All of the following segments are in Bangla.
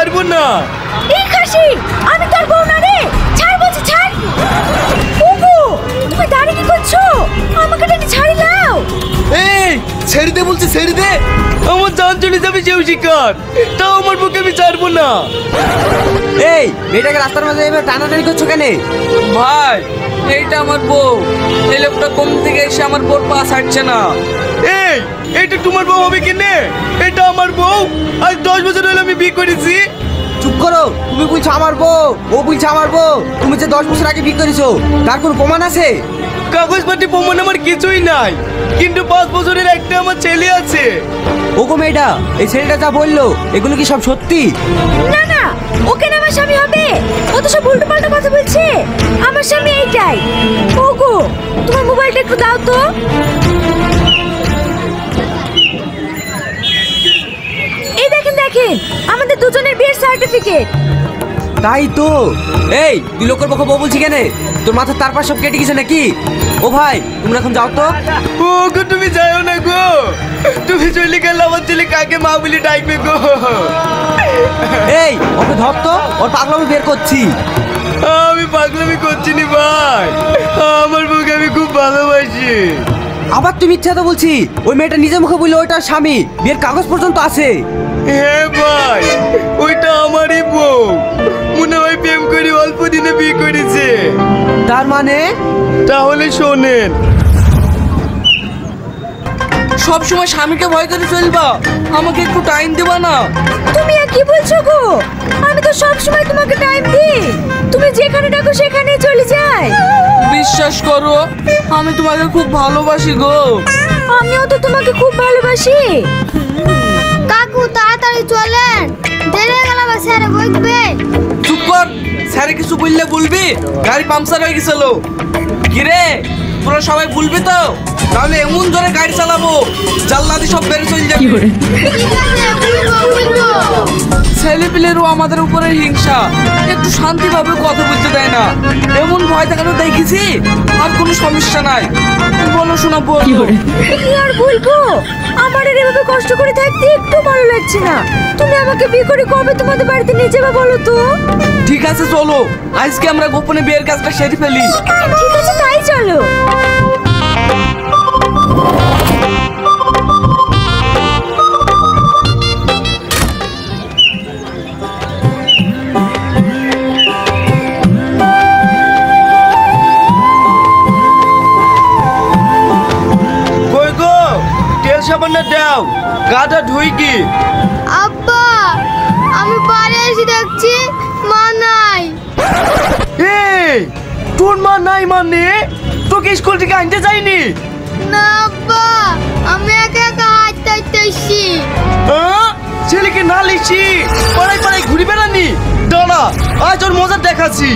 ছাড়বো না। এই খাসি, আমি তোর বউ না রে, ছাড় বলছি ছাড়। ওগো, তুমি দাঁড়িয়ে কি করছো? আমাকে টেনে ছাড়ি দাও। এই ছেড়ে দে বলছি, ছেড়ে দে। আমার জান চলে যাবে সেও শিকার, তাও আমার বুকে আমি ছাড়বো না। এই মেয়েটাকে রাস্তার মাঝে এবার টানাটানি করছো কেন? ভাই এইটা আমার বউ, এই লোকটা কোন থেকে এসে আমার বউর পা ছাড়ছে না। এই এটা তোমার বউ হবে কেনে? এটা আমার বউ, আজ 10 বছর হলো আমি বিয়ে করেছি। চুপ করো, তুমি বলছো আমার বউ, ও বলছে আমার বউ। তুমি যে 10 বছর আগে বিয়ে করেছো তার কোনো প্রমাণ আছে? কাগজপাতি প্রমাণ আমার কিছুই নাই, কিন্তু 5 বছরের একটা আমার ছেলে আছে। ওগো মেয়েটা, এই ছেলেটা যা বললো এগুলো কি সব সত্যি? না না, ওকে না আমার স্বামী হবে, ও তো সব উল্টো পাল্টা কথা বলছে। আমার স্বামী এইটাই। ওগো, তোমার মোবাইলটা একটু দাও তো। এই দেখেন দেখেন, আমাদের দুজনের বিয়ের সার্টিফিকেট। তাই তো। এই তুই লোকের পক্ষে বউ বলছি কেন? তোর মাথার তার পাশ সব কেটে গেছে নাকি? ও ভাই তোমরা এখন যাও তো। ও গো তুমি যাও না গো, তুমি চলে গেলে আমার ছেলে কাকে মা বলে ডাকবে গো। এই ওকে ধর তো, ওর পাগলামি বের করছি। আমি পাগলামি করছি নি ভাই, আমার বউকে আমি খুব ভালোবাসি। আবার তুমি ইচ্ছা তো বলছি, ওই মেয়েটা নিজের মুখে বললো ওইটার স্বামী, বিয়ের কাগজ পর্যন্ত আছে। হ্যাঁ ভাই, ওইটা আমারই বউ, মনে হয় প্রেম করে অল্প দিনে বিয়ে করেছে। তার মানে? তাহলে শোনেন, সব সময় স্বামীকে ভয় করে চলবা, আমাকে একটু টাইম দেবা না? তুমি আর কি বলছো গো? আমি তো সব সময় তোমাকে টাইম দিই, তুমি যেখানে ডাকো সেখানে চলে যাই। বিশ্বাস করো আমি তোমাকে খুব ভালোবাসি গো। আমিও তো তোমাকে খুব ভালোবাসি। কাকু তাড়াতাড়ি চলেন, দেরি হয়ে গেল, আবার স্যারে বকবে। চুপ কর, স্যারে কিছু বললে বলবি? গাড়ি পাংচার হয়ে গেছিল। কিরে তোরা সবাই বলবি তো? তাহলে এমন জোরে গাড়ি চালাবো জানলাদি সব বেড়ে চলে যাবে। ঠিক আছে, বলবো। ছেলে পিলেরও আমাদের উপরে হিংসা, একটু শান্তিভাবে কথা বলতে দেয় না। এমন ভয় দেখানো দেখেছি, আর কোনো সমস্যা নাই। বলো শোনা বলো। কি আর বলবো, আমার আর এভাবে কষ্ট করে থাকতে একটু ভালো লাগছে না। তুমি আমাকে বিয়ে করে কবে তোমাদের বাড়িতে নিয়ে যাবে বলো তো? ঠিক আছে চলো, আজকে আমরা গোপনে বিয়ের কাজটা সেরে ফেলি। ঠিক আছে তাই চলো। কই গো তেল সাবানটা দাও, গাটা ধুই কি। আব্বা, আমি বাড়ি এসে দেখছি মা নাই। এই তোর মা নাই মানে? তোকে স্কুল থেকে আনতে যায়নি? না আব্বা, আমি একা একা হাঁটতে হাঁটতে এসছি। হ্যাঁ? ছেলেকে না লিখছি পাড়ায় পাড়ায় ঘুরে বেড়ানি। দাঁড়া, আজ ওর মজা দেখাচ্ছি।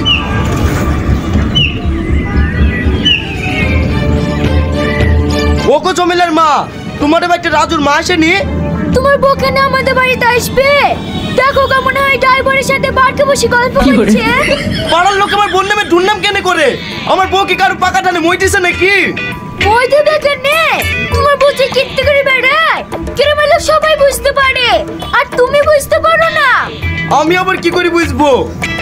ওগো জমিলার মা, তোমার বাড়িতে রাজুর মা আসেনি? তোমার বউ কেন আমাদের বাড়িতে আসবে? দেখো কেমন হয় ড্রাইভারের সাথে বাড়কে বসে গল্প করছে। পাড়ার লোক আমার বোন নামে দুর্নাম কেন করে? আমার বউ কি কারো পাকা টানে মই দিছে নাকি? ওই দেবে কেনে? তোমার বউ যে কিত্তে করে বেড়ায়, গ্রামের লোক সবাই বুঝতে পারে, আর তুমি বুঝতে পারো না। আমি আবার কি করে বুঝবো?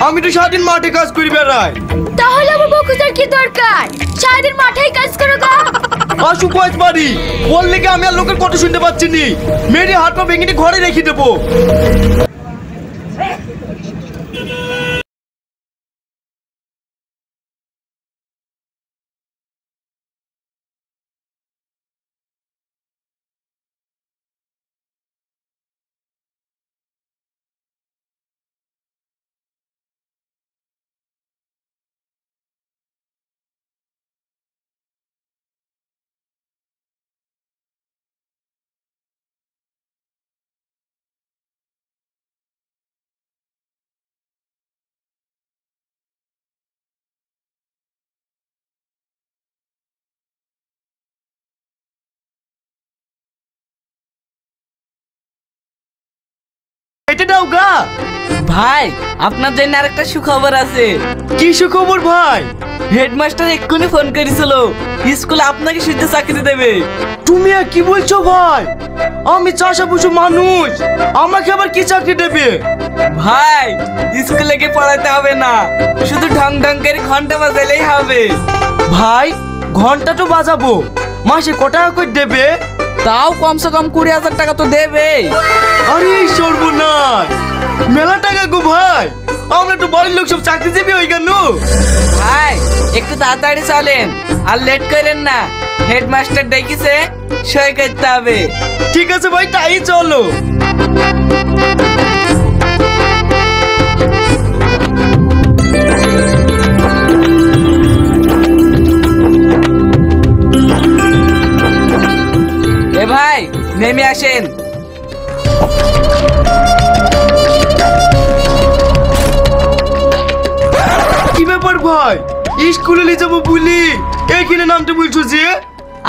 আমি তো সারাদিন মাঠে কাজ করি বেড়াই। তাহলে আমার বউ খোঁজার কি দরকার? সারাদিন মাঠেই কাজ করো গো। আসু কয়েক বাড়ি বললে কি আমি আর লোকের কথা শুনতে পাচ্ছি নি? মেরে হাত পা ভেঙে নিয়ে ঘরে রেখে দেবো। এটা দাও গা। ভাই আপনার জন্য আরেকটা সুখবর আছে। কি সুখবর ভাই? হেডমাস্টার এক্ষুনি ফোন করেছিল, স্কুলে আপনাকে সিদ্ধ চাকরি দেবে। তুমি আর কি বলছো ভাই? আমি চাষা বুঝো মানুষ, আমাকে আবার কি চাকরি দেবে? ভাই স্কুলে গিয়ে পড়াতে হবে না, শুধু ঢং ঢং করে ঘন্টা বাজালেই হবে। ভাই ঘন্টা তো বাজাবো, মাসে ক টাকা করে দেবে? তাও কমসে কম 20,000 টাকা তো দেবে। আরে সর্বনাশ, মেলা টাকা গো ভাই। আমরা তো বাড়ির লোক সব চাকরি দেবে ওই কেন? ভাই একটু তাড়াতাড়ি চলেন, আর লেট করেন না, হেডমাস্টার ডেকেছে, সই করতে হবে। ঠিক আছে ভাই, তাই চলো। এ ভাই নেমে আসেন। কি ব্যাপার ভাই, স্কুলে নিয়ে যাবো বলি এইখানে নামতে বলছো যে?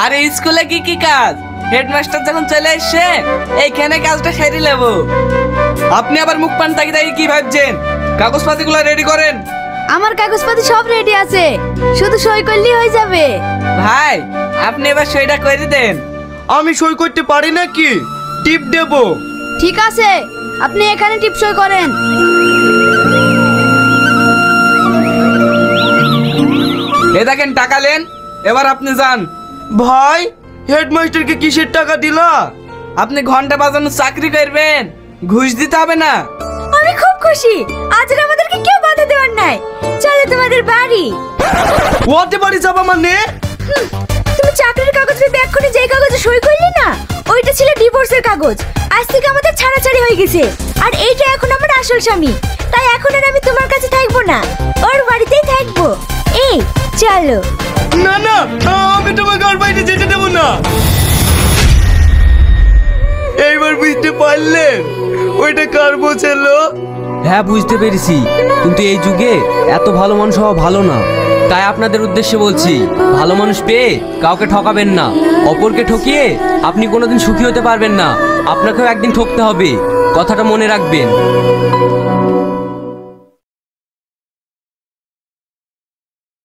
আরে স্কুলে কি কি কাজ, হেডমাস্টার যখন চলে এসছে এইখানে কাজটা সেরে নেব। আপনি আবার মুখ পান তাকি তাকি কি ভাবছেন? কাগজপাতিগুলো রেডি করেন। আমার কাগজপাতি সব রেডি আছে, শুধু সই করলেই হয়ে যাবে। ভাই আপনি এবার সইটা করে দেন। আমি সই করতে পারি নাকি? টিপ দেবো। ঠিক আছে, আপনি এখানে টিপ সই করেন। এ দেখেন টাকা নেন, এবার আপনি যান। ভাই হেডমাস্টারকে কিসের টাকা দিলা? আপনি ঘন্টা বাজানোর চাকরি করবেন, ঘুষ দিতে হবে না। আমি খুব খুশি, আজ আর আমাদেরকে কেউ বাধা দেওয়ার নাই। চলো তোমাদের বাড়ি। ওতে বাড়ি যাবা মানে? তুমি চাকরির কাগজ পেয়ে এক্ষুনি যেই কাগজে সই করলি না, ওইটা ছিল ডিভোর্সের কাগজ। আজ থেকে আমাদের ছাড়াছাড়ি হয়ে গেছে, আর এইটা এখন আমার আসল স্বামী। তাই এখন আর আমি তোমার কাছে থাকবো না, ওর বাড়িতেই থাকবো। এই চলো। না না, আমি তোমাকে আর বাড়িতে যেতে দেবো না। এইবার বুঝতে পারলেন ওইটা কার বউ ছিল? হ্যাঁ বুঝতে পেরেছি, কিন্তু এই যুগে এত ভালো মানুষ হওয়া ভালো না। তাই আপনাদের উদ্দেশ্যে বলছি, ভালো মানুষ পেয়ে কাউকে ঠকাবেন না। অপরকে ঠকিয়ে আপনি কোনোদিন সুখী হতে পারবেন না, আপনাকেও একদিন ঠকতে হবে, কথাটা মনে রাখবেন।